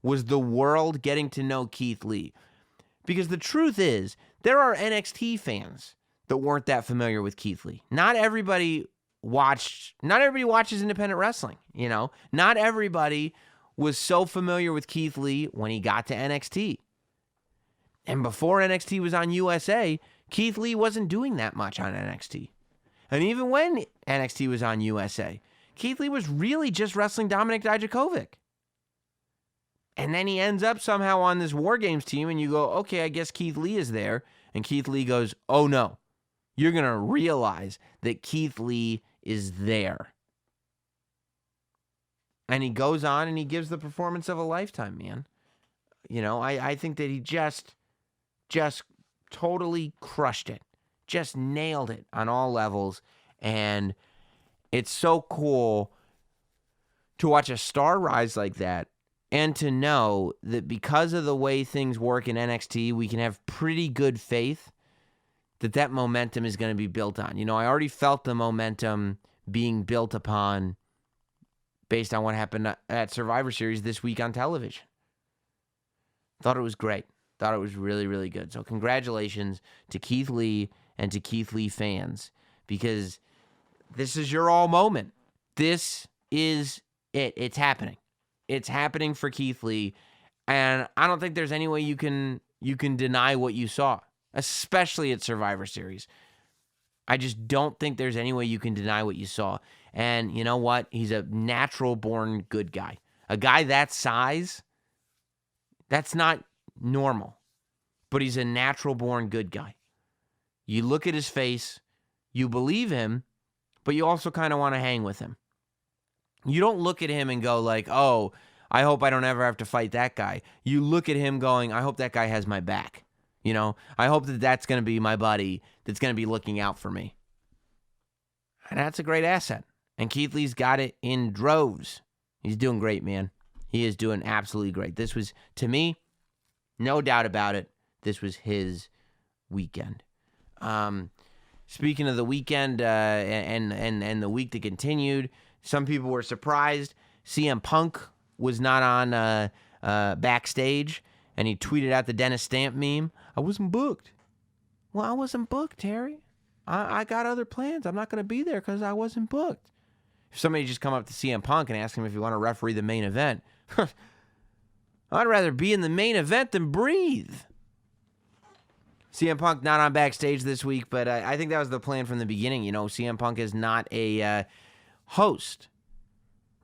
was the world getting to know Keith Lee. Because the truth is, there are NXT fans that weren't that familiar with Keith Lee. Not everybody watches independent wrestling, Not everybody was so familiar with Keith Lee when he got to NXT. And before NXT was on USA, Keith Lee wasn't doing that much on NXT. And even when NXT was on USA, Keith Lee was really just wrestling Dominik Dijakovic. And then he ends up somehow on this War Games team, and you go, okay, I guess Keith Lee is there. And Keith Lee goes, oh no, you're going to realize that Keith Lee is there. And he goes on and he gives the performance of a lifetime, man. I think that he just totally crushed it. Just nailed it on all levels. And it's so cool to watch a star rise like that. And to know that because of the way things work in NXT, we can have pretty good faith that momentum is going to be built on. I already felt the momentum being built upon based on what happened at Survivor Series this week on television. Thought it was great. Thought it was really, really good. So congratulations to Keith Lee and to Keith Lee fans, because this is your all moment. This is it. It's happening. It's happening for Keith Lee, and I don't think there's any way you can deny what you saw, especially at Survivor Series. I just don't think there's any way you can deny what you saw. And you know what? He's a natural-born good guy. A guy that size, that's not normal, but he's a natural-born good guy. You look at his face, you believe him, but you also kind of want to hang with him. You don't look at him and go like, oh, I hope I don't ever have to fight that guy. You look at him going, I hope that guy has my back. I hope that that's going to be my buddy that's going to be looking out for me. And that's a great asset. And Keith Lee's got it in droves. He's doing great, man. He is doing absolutely great. This was, to me, no doubt about it, this was his weekend. Speaking of the weekend and the week that continued, some people were surprised. CM Punk was not on backstage, and he tweeted out the Dennis Stamp meme. I wasn't booked. Well, I wasn't booked, Terry. I got other plans. I'm not going to be there because I wasn't booked. If somebody just come up to CM Punk and ask him if he want to referee the main event, I'd rather be in the main event than breathe. CM Punk not on backstage this week, but I think that was the plan from the beginning. CM Punk is not a host.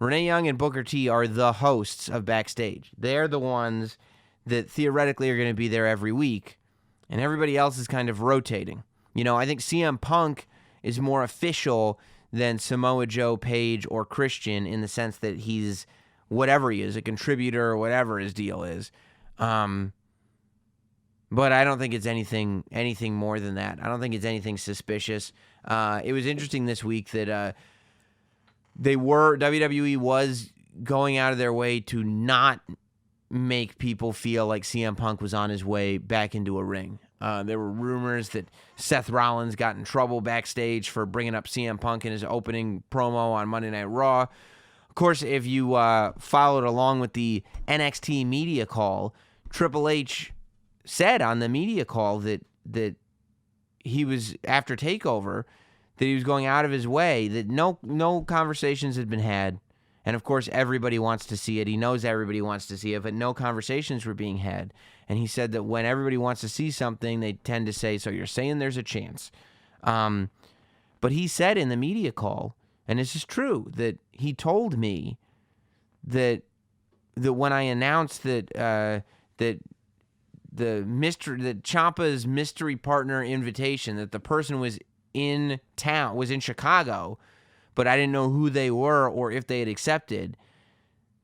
Renee Young and Booker T are the hosts of Backstage. They're the ones that theoretically are going to be there every week, and everybody else is kind of rotating. I think CM Punk is more official than Samoa Joe, Paige, or Christian in the sense that he's whatever he is, a contributor or whatever his deal is. But I don't think it's anything more than that. I don't think it's anything suspicious. It was interesting this week that WWE was going out of their way to not make people feel like CM Punk was on his way back into a ring. There were rumors that Seth Rollins got in trouble backstage for bringing up CM Punk in his opening promo on Monday Night Raw. course, if you followed along with the NXT media call, Triple H said on the media call that he was, after TakeOver, that he was going out of his way, that no conversations had been had. And, of course, everybody wants to see it. He knows everybody wants to see it, but no conversations were being had. And he said that when everybody wants to see something, they tend to say, so you're saying there's a chance. But he said in the media call, and this is true, that he told me that when I announced that Ciampa's mystery partner invitation, that the person was in town, was in Chicago, but I didn't know who they were or if they had accepted,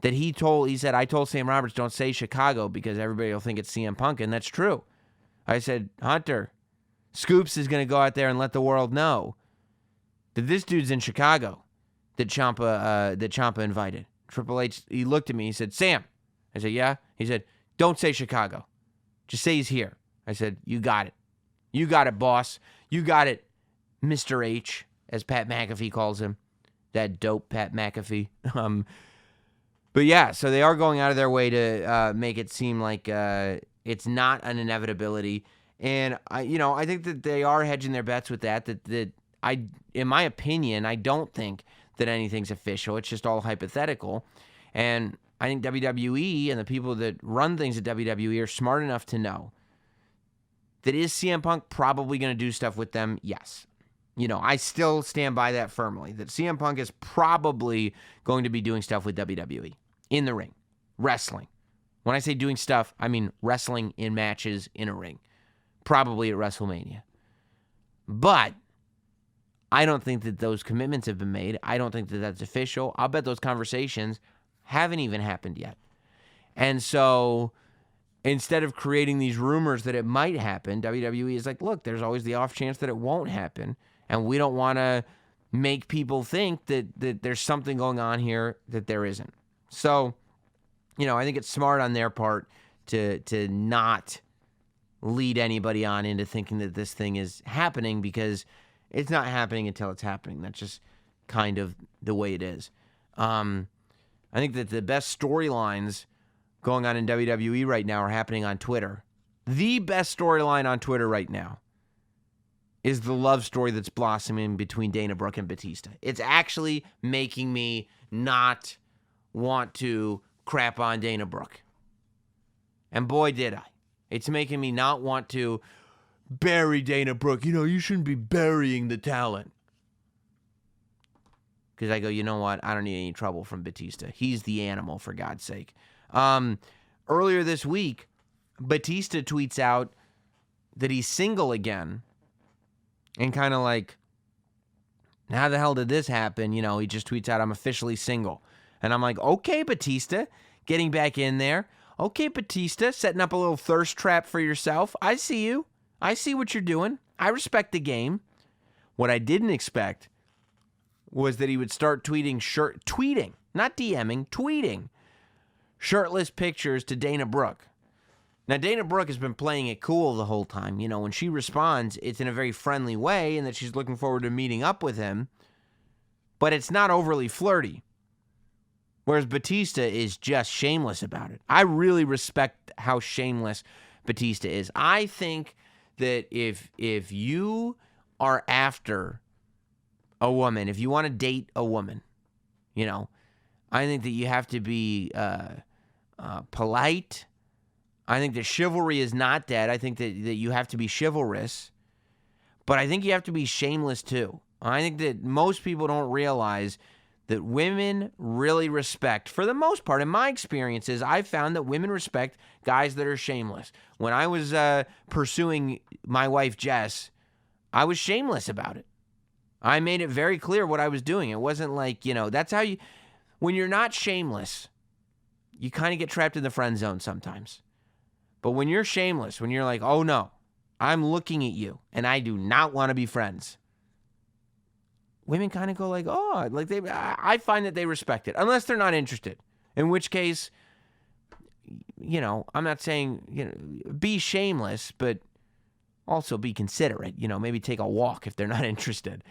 that he said, I told Sam Roberts, don't say Chicago because everybody will think it's CM Punk, and that's true. I said, Hunter, Scoops is going to go out there and let the world know that this dude's in Chicago, that Ciampa invited. Triple H, he looked at me, he said, Sam. I said, yeah? He said, don't say Chicago. Just say he's here. I said, you got it. You got it, boss. You got it, Mr. H, as Pat McAfee calls him. That dope Pat McAfee. But yeah, so they are going out of their way to make it seem like it's not an inevitability. And I think that they are hedging their bets with that in my opinion, I don't think that anything's official. It's just all hypothetical. And I think WWE and the people that run things at WWE are smart enough to know that is CM Punk probably going to do stuff with them? Yes. I still stand by that firmly, that CM Punk is probably going to be doing stuff with WWE in the ring, wrestling. When I say doing stuff, I mean wrestling in matches in a ring, probably at WrestleMania. But I don't think that those commitments have been made. I don't think that that's official. I'll bet those conversations haven't even happened yet. And so instead of creating these rumors that it might happen, WWE is like, look, there's always the off chance that it won't happen. And we don't want to make people think that there's something going on here that there isn't. So, I think it's smart on their part to not lead anybody on into thinking that this thing is happening, because it's not happening until it's happening. That's just kind of the way it is. I think that the best storylines going on in WWE right now are happening on Twitter. The best storyline on Twitter right now is the love story that's blossoming between Dana Brooke and Batista. It's actually making me not want to crap on Dana Brooke. And boy, did I. It's making me not want to bury Dana Brooke. You shouldn't be burying the talent. Because I go, you know what? I don't need any trouble from Batista. He's the animal, for God's sake. Earlier this week, Batista tweets out that he's single again. And kind of like, how the hell did this happen? He just tweets out, I'm officially single. And I'm like, okay, Batista, getting back in there. Okay, Batista, setting up a little thirst trap for yourself. I see you. I see what you're doing. I respect the game. What I didn't expect was that he would start tweeting, not DMing, tweeting shirtless pictures to Dana Brooke. Now, Dana Brooke has been playing it cool the whole time. When she responds, it's in a very friendly way and that she's looking forward to meeting up with him. But it's not overly flirty. Whereas Batista is just shameless about it. I really respect how shameless Batista is. I think that if you are after a woman, if you want to date a woman, I think that you have to be polite. I think that chivalry is not dead. I think that you have to be chivalrous. But I think you have to be shameless too. I think that most people don't realize that women really respect, for the most part, in my experiences, I've found that women respect guys that are shameless. When I was pursuing my wife, Jess, I was shameless about it. I made it very clear what I was doing. It wasn't like, that's how when you're not shameless, you kind of get trapped in the friend zone sometimes. But when you're shameless, when you're like, oh no, I'm looking at you and I do not want to be friends, women kind of go like, oh, like I find that they respect it, unless they're not interested. In which case, I'm not saying, be shameless, but also be considerate. Maybe take a walk if they're not interested.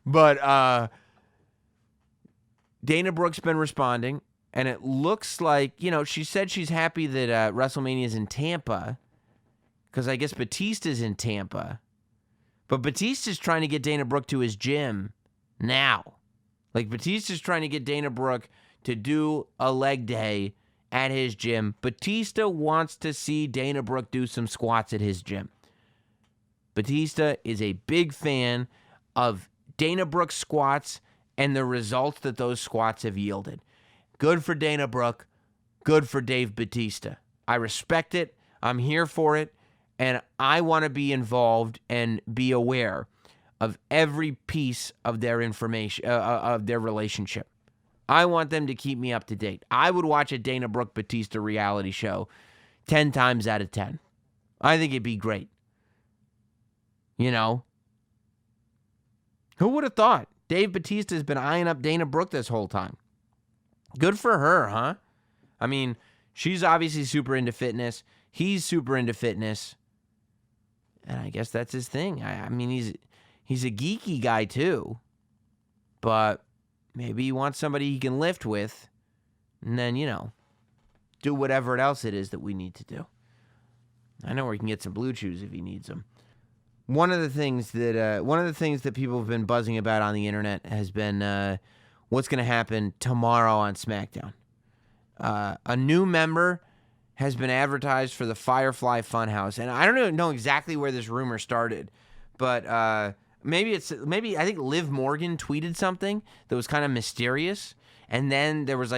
But Dana Brooke's been responding, and it looks like, she said she's happy that WrestleMania is in Tampa, because I guess Batista's in Tampa. But Batista's trying to get Dana Brooke to his gym now. Like, Batista's trying to get Dana Brooke to do a leg day at his gym. Batista wants to see Dana Brooke do some squats at his gym. Batista is a big fan of Dana Brooke's squats and the results that those squats have yielded. Good for Dana Brooke. Good for Dave Batista. I respect it. I'm here for it. And I want to be involved and be aware of every piece of their information, of their relationship. I want them to keep me up to date. I would watch a Dana Brooke Batista reality show 10 times out of 10. I think it'd be great. Who would have thought? Dave Batista's been eyeing up Dana Brooke this whole time. Good for her, huh? I mean, she's obviously super into fitness. He's super into fitness. And I guess that's his thing. I mean, he's a geeky guy too. But maybe he wants somebody he can lift with. And then, do whatever else it is that we need to do. I know where he can get some Blue Chews if he needs them. One of the things that people have been buzzing about on the internet has been what's going to happen tomorrow on SmackDown. A new member has been advertised for the Firefly Funhouse, and I don't know exactly where this rumor started, but maybe I think Liv Morgan tweeted something that was kind of mysterious, and then there was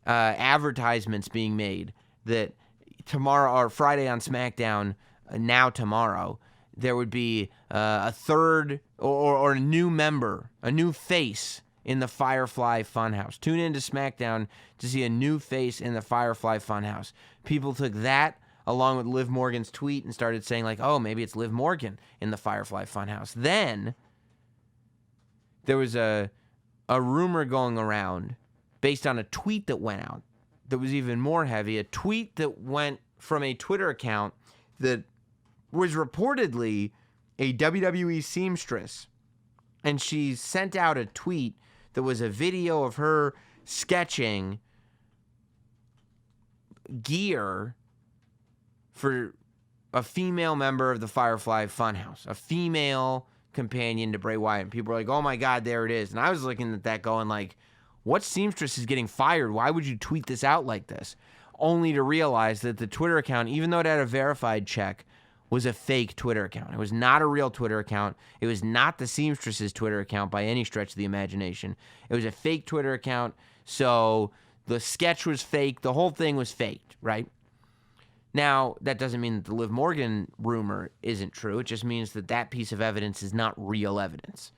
advertisements being made that tomorrow or Friday on SmackDown, now tomorrow, there would be a third or a new member, a new face in the Firefly Funhouse. Tune in to SmackDown to see a new face in the Firefly Funhouse. People took that along with Liv Morgan's tweet and started saying oh, maybe it's Liv Morgan in the Firefly Funhouse. Then there was a rumor going around based on a tweet that went out that was even more heavy, a tweet that went from a Twitter account that was reportedly a WWE seamstress, and she sent out a tweet that was a video of her sketching gear for a female member of the Firefly Funhouse, a female companion to Bray Wyatt. And people were like, oh my God, there it is. And I was looking at that going what seamstress is getting fired? Why would you tweet this out like this? Only to realize that the Twitter account, even though it had a verified check, was a fake Twitter account. It was not a real Twitter account. It was not the seamstress's Twitter account by any stretch of the imagination. It was a fake Twitter account, so the sketch was fake. The whole thing was faked, right? Now, that doesn't mean that the Liv Morgan rumor isn't true. It just means that that piece of evidence is not real evidence.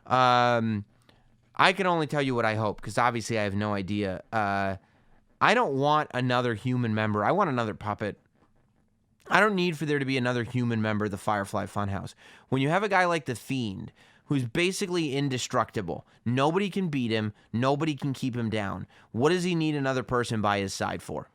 I can only tell you what I hope, because obviously I have no idea. I don't want another human member. I want another puppet. I don't need for there to be another human member of the Firefly Funhouse. When you have a guy like The Fiend, who's basically indestructible, nobody can beat him, nobody can keep him down, what does he need another person by his side for?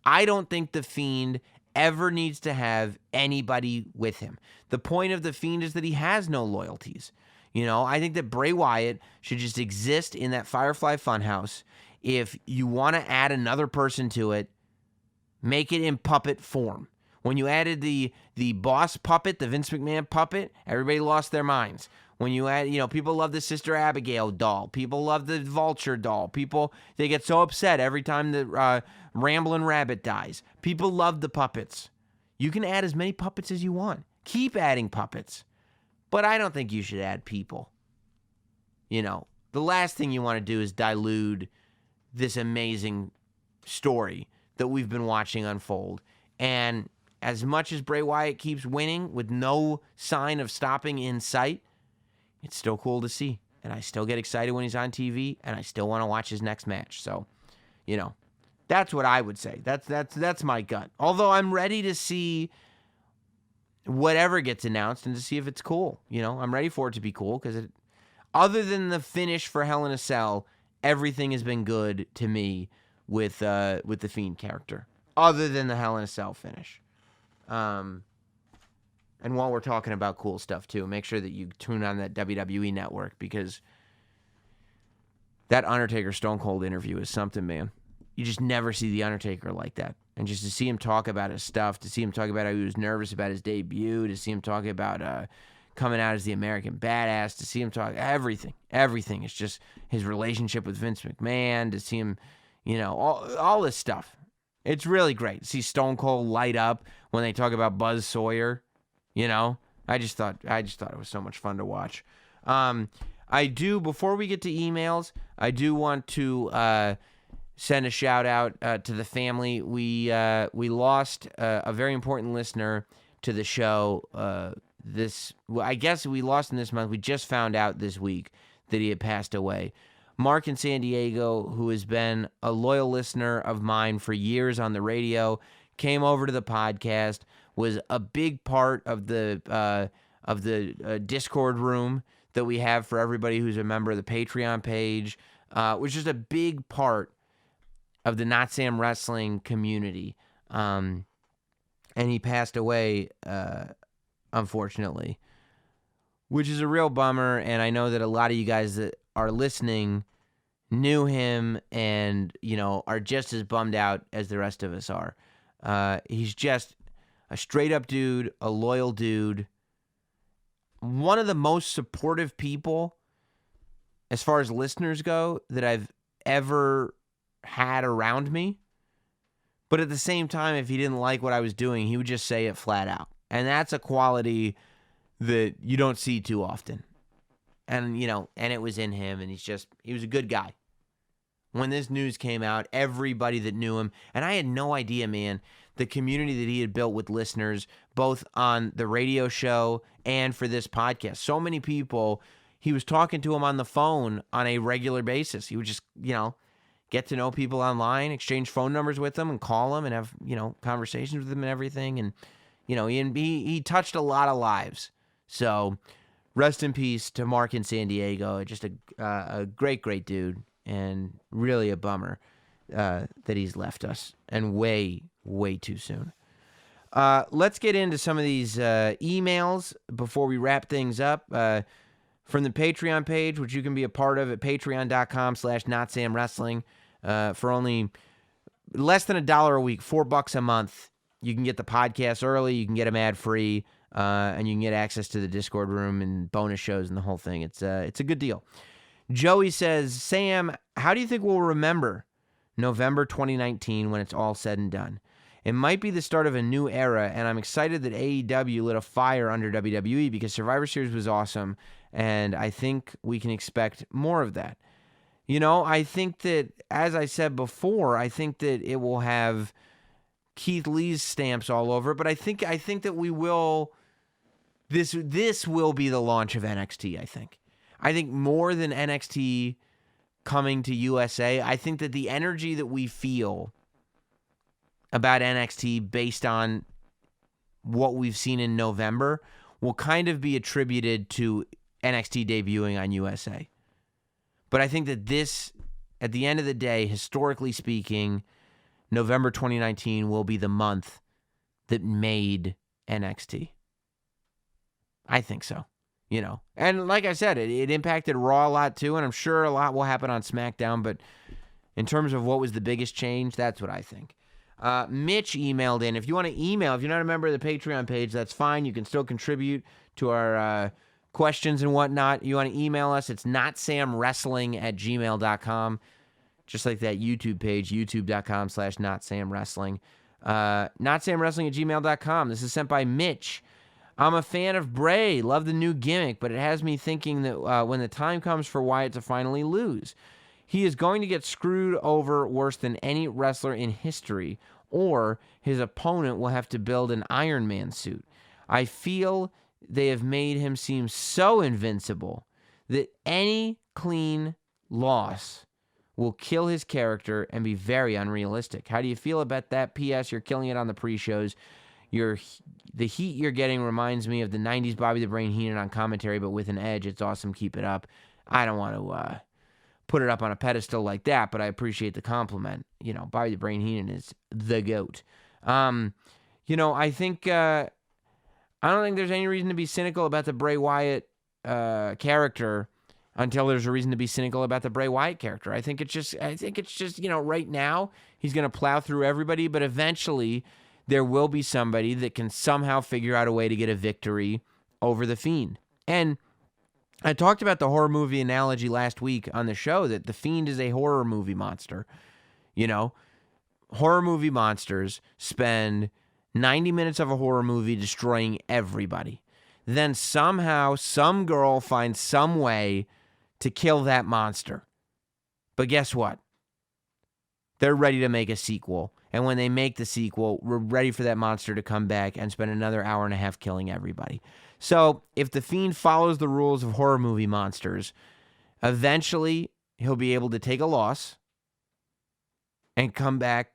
I don't think The Fiend ever needs to have anybody with him. The point of The Fiend is that he has no loyalties. I think that Bray Wyatt should just exist in that Firefly Funhouse. If you want to add another person to it, make it in puppet form. When you added the boss puppet, the Vince McMahon puppet, everybody lost their minds. When you add, people love the Sister Abigail doll. People love the Vulture doll. They get so upset every time the Ramblin' Rabbit dies. People love the puppets. You can add as many puppets as you want. Keep adding puppets. But I don't think you should add people. The last thing you want to do is dilute this amazing story that we've been watching unfold. And as much as Bray Wyatt keeps winning with no sign of stopping in sight, it's still cool to see. And I still get excited when he's on TV, and I still want to watch his next match. So, that's what I would say. That's my gut. Although I'm ready to see whatever gets announced and to see if it's cool. I'm ready for it to be cool, because other than the finish for Hell in a Cell, everything has been good to me with the Fiend character, other than the Hell in a Cell finish. And while we're talking about cool stuff too, make sure that you tune on that WWE network, because That Undertaker Stone Cold interview is something, man. You just never see the Undertaker like that. And just to see him talk about his stuff, to see him talk about how he was nervous about his debut, to see him talk about coming out as the American Badass, to see him talk everything. Everything. It's just his relationship with Vince McMahon, to see him, all this stuff. It's really great to see Stone Cold light up when they talk about Buzz Sawyer. I just thought it was so much fun to watch. Before we get to emails, I do want to send a shout out to the family. We lost a very important listener to the show. I guess we lost him this month. We just found out this week that he had passed away. Mark in San Diego, who has been a loyal listener of mine for years on the radio, came over to the podcast, was a big part of the Discord room that we have for everybody who's a member of the Patreon page, was just a big part of the NOTSAM wrestling community. And he passed away, unfortunately, which is a real bummer. And I know that a lot of you guys that are listening knew him and, are just as bummed out as the rest of us are. He's just a straight-up dude, a loyal dude, one of the most supportive people as far as listeners go that I've ever had around me. But at the same time, if he didn't like what I was doing, he would just say it flat out. And that's a quality that you don't see too often. And, and it was in him, and he was a good guy. When this news came out, everybody that knew him, and I had no idea, man, the community that he had built with listeners, both on the radio show and for this podcast. So many people, he was talking to them on the phone on a regular basis. He would just, get to know people online, exchange phone numbers with them and call them and have, conversations with them and everything. And, he touched a lot of lives. So rest in peace to Mark in San Diego. Just a great, great dude, and really a bummer that he's left us, and way, way too soon. Let's get into some of these emails before we wrap things up. From the Patreon page, which you can be a part of at patreon.com/NotSamWrestling. For only less than $1 a week, $4 a month, you can get the podcast early, you can get them ad-free, and you can get access to the Discord room and bonus shows and the whole thing. It's a good deal. Joey says, Sam, how do you think we'll remember November 2019 when it's all said and done? It might be the start of a new era, and I'm excited that AEW lit a fire under WWE because Survivor Series was awesome, and I think we can expect more of that. I think that, as I said before, I think that it will have Keith Lee's stamps all over it, but I think that we will, this will be the launch of NXT, I think. I think more than NXT coming to USA, I think that the energy that we feel about NXT based on what we've seen in November will kind of be attributed to NXT debuting on USA. But I think that this, at the end of the day, historically speaking, November 2019 will be the month that made NXT. I think so, And like I said, it impacted Raw a lot too, and I'm sure a lot will happen on SmackDown, but in terms of what was the biggest change, that's what I think. Mitch emailed in. If you want to email, if you're not a member of the Patreon page, that's fine. You can still contribute to our questions and whatnot. You want to email us, it's notsamwrestling@gmail.com. Just like that YouTube page, youtube.com/notsamwrestling. Notsamwrestling@gmail.com. This is sent by Mitch. I'm a fan of Bray. Love the new gimmick, but it has me thinking that when the time comes for Wyatt to finally lose, he is going to get screwed over worse than any wrestler in history, or his opponent will have to build an Iron Man suit. I feel they have made him seem so invincible that any clean loss will kill his character and be very unrealistic. How do you feel about that? P.S. You're killing it on the pre-shows. The heat you're getting reminds me of the 90s Bobby the Brain Heenan on commentary, but with an edge. It's awesome. Keep it up. I don't want to put it up on a pedestal like that, but I appreciate the compliment. Bobby the Brain Heenan is the GOAT. I think... I don't think there's any reason to be cynical about the Bray Wyatt character until there's a reason to be cynical about the Bray Wyatt character. I think it's just, right now he's going to plow through everybody, but eventually there will be somebody that can somehow figure out a way to get a victory over The Fiend. And I talked about the horror movie analogy last week on the show, that The Fiend is a horror movie monster. Horror movie monsters spend 90 minutes of a horror movie destroying everybody. Then somehow some girl finds some way to kill that monster. But guess what? They're ready to make a sequel. And when they make the sequel, we're ready for that monster to come back and spend another hour and a half killing everybody. So if The Fiend follows the rules of horror movie monsters, eventually he'll be able to take a loss and come back,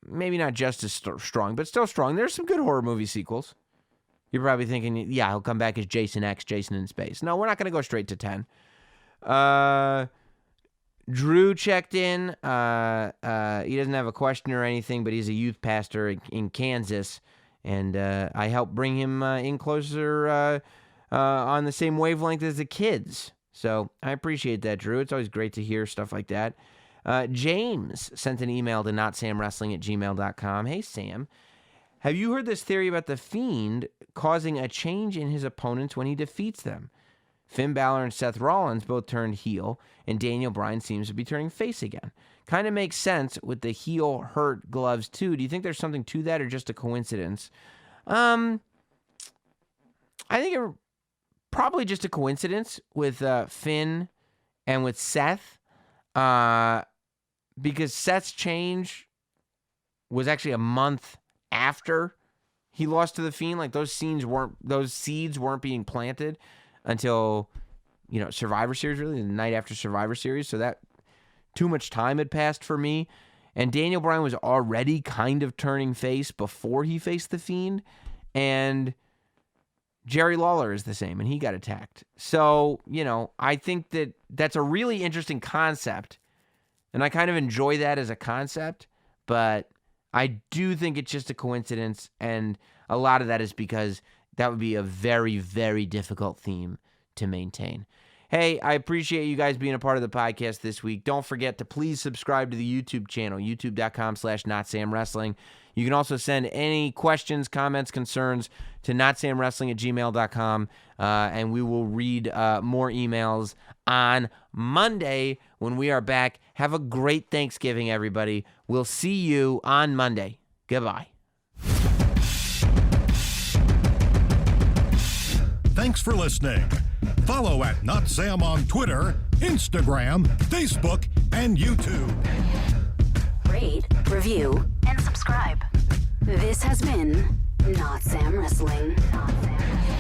maybe not just as strong, but still strong. There's some good horror movie sequels. You're probably thinking, yeah, he'll come back as Jason X, Jason in Space. No, we're not going to go straight to 10. Drew checked in. He doesn't have a question or anything, but he's a youth pastor in Kansas, and I helped bring him in closer on the same wavelength as the kids. So I appreciate that, Drew. It's always great to hear stuff like that. James sent an email to notsamwrestling@gmail.com. Hey, Sam. Have you heard this theory about The Fiend causing a change in his opponents when he defeats them? Finn Balor and Seth Rollins both turned heel, and Daniel Bryan seems to be turning face again. Kind of makes sense with the heel hurt gloves, too. Do you think there's something to that or just a coincidence? I think it probably just a coincidence with Finn and with Seth, because Seth's change was actually a month after he lost to The Fiend. Like, those seeds weren't being planted until, Survivor Series, really, the night after Survivor Series. So that too much time had passed for me. And Daniel Bryan was already kind of turning face before he faced The Fiend. And Jerry Lawler is the same, and he got attacked. So, I think that's a really interesting concept. And I kind of enjoy that as a concept. But I do think it's just a coincidence. And a lot of that is because that would be a very, very difficult theme to maintain. Hey, I appreciate you guys being a part of the podcast this week. Don't forget to please subscribe to the YouTube channel, youtube.com/NotSamWrestling. You can also send any questions, comments, concerns to notsamwrestling@gmail.com, and we will read more emails on Monday when we are back. Have a great Thanksgiving, everybody. We'll see you on Monday. Goodbye. Thanks for listening. Follow at NotSam on Twitter, Instagram, Facebook, and YouTube. Rate, review, and subscribe. This has been Not Sam Wrestling. Not Sam Wrestling.